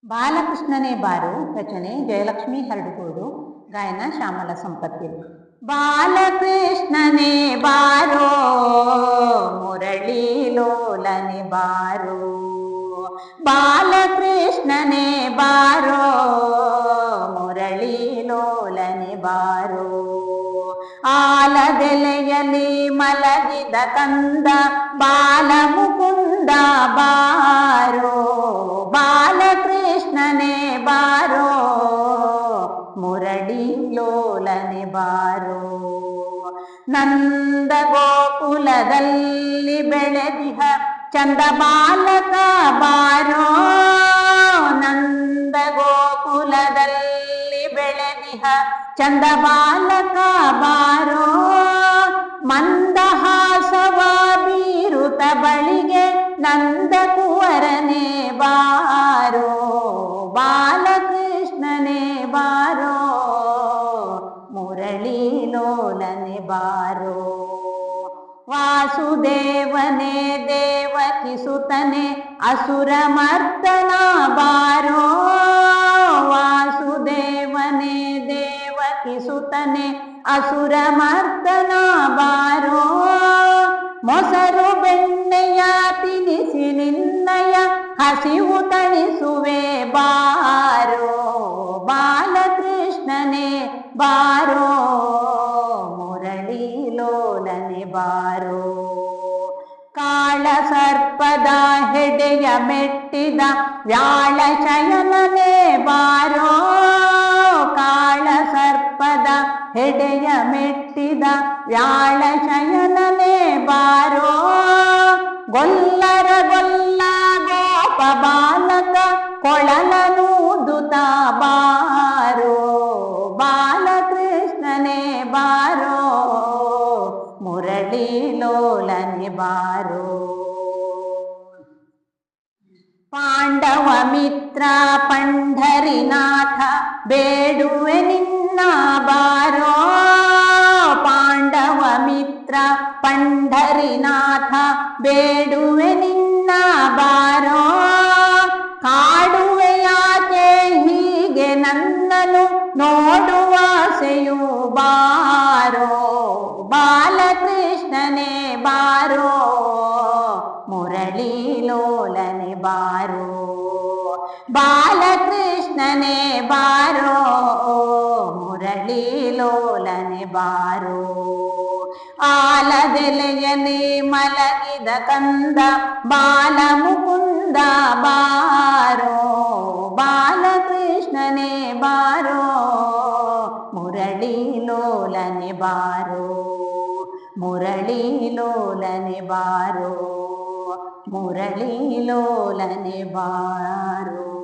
ಬಾಲಕೃಷ್ಣನೇ ಬಾರು ರಚನೆ ಜಯಲಕ್ಷ್ಮಿ ಹರಡುಗೋಡು ಗಾಯನ ಶ್ಯಾಮಲ ಸಂಪತ್ತಿ. ಬಾಲಕೃಷ್ಣನೇ ಬಾರೋ ಮುರಳಿ ಲೋಲನೆ ಬಾರೋ, ಬಾಲಕೃಷ್ಣನೇ ಬಾರೋ ಮುರಳಿ ಲೋಲನೆ ಬಾರೋ, ಆಲದೆಲೆಯಲ್ಲಿ ಮಲಗಿದ ಕಂದ ಬಾಲ ಮುಕುಂದ ಬಾರೋ, ಬಾಲಕೃಷ್ಣನೇ ಬಾರೋ ಮುರಳಿ ಲೋಲನೆ ಬಾರೋ, ನಂದ ಗೋಕುಲದಲ್ಲಿ ಬೆಳೆದಿಹ ಚಂದ ಬಾಲಕ ಬಾರೋ, ನಂದ ಗೋಕುಲದಲ್ಲಿ ಬೆಳೆದಿಹ ಚಂದ ಬಾಲಕ ಬಾರೋ, ಮಂದಹಾಸವ ಬೀರುತ ಬಳಿಗೆ ನಂದ ಕುವರನೇ ಬಾರೋ, ಬಾಲಕೃಷ್ಣನೇ ಬಾರೋ ಮುರಳಿ ಲೋಲನೆ ಬಾರೋ, ವಾಸುದೇವನೇ ದೇವಕಿ ಸುತನೆ ಅಸುರ ಮರ್ದನ ಬಾರೋ, ವಾಸುದೇವನೇ ದೇವಕಿ ಸುತನೆ ಅಸುರ ಮರ್ದನ ಬಾರೋ, ಮೊಸರು ಬೆಣ್ಣೆಯ ತಿನಿಸಿ ನಿನ್ನಯ ಹಸಿವು ತಣಿಸುವೆ ಬಾರೋ, ಬಾಲಕೃಷ್ಣನೇ ಬಾರೋ ಮುರಳಿ ಲೋಲನೆ ಬಾರೋ, ಕಾಳ ಸರ್ಪದ ಹೆಡೆಯ ಮೆಟ್ಟಿದ ವ್ಯಾಳ ಶಯನನೇ ಬಾರೋ, ಕಾಳ ಸರ್ಪದ ಹೆಡೆಯ ಮೆಟ್ಟಿದ ವ್ಯಾಳ ಶಯನನೇ ಬಾರೋ, ಗೊಲ್ಲರ ಗೊಲ್ಲ ಗೋಪ ಬಾಲಕ ಕೊಳಲನೂದುತ ಬಾರೋ, ಬಾಲಕೃಷ್ಣನೇ ಬಾರೋ ಮುರಳಿ ಲೋಲನೆ ಬಾರೋ, ಪಾಂಡವ ಮಿತ್ರ ಪಂಢರಿನಾಥ ಬೇಡುವೆ ನಿನ್ನ ಬಾರೋ, ಪಾಂಡವ ಮಿತ್ರ ಪಂಢರಿನಾಥ ಬೇಡುವೆ ನಿನ್ನ ಬಾರೋ, ಕಾಡುವೆ ಯಾಕೆ ಹೀಗೆ ನನ್ನನು ನೋಡುವ ಆಸೆಯು ಬಾರೋ, ಬಾಲಕೃಷ್ಣನೇ ಬಾರೋ ಮುರಳಿ ಲೋಲನೆ ಬಾರೋ, ಬಾಲಕೃಷ್ಣನೇ ಬಾರೋ ಮುರಳಿ ಲೋಲನೆ ಬಾರೋ, ಆಲದೆಲೆಯಲ್ಲಿ ಮಲಗಿದ ಕಂದ ಬಾಲ ಮುಕುಂದ ಬಾರೋ, ಬಾಲಕೃಷ್ಣನೇ ಬಾರೋ ಮುರಳಿ ಲೋಲನೆ ಬಾರೋ, ಮುರಳಿ ಲೋಲನೆ ಬಾರೋ, ಮುರಳಿ ಲೋಲನೆ ಬಾರೋ.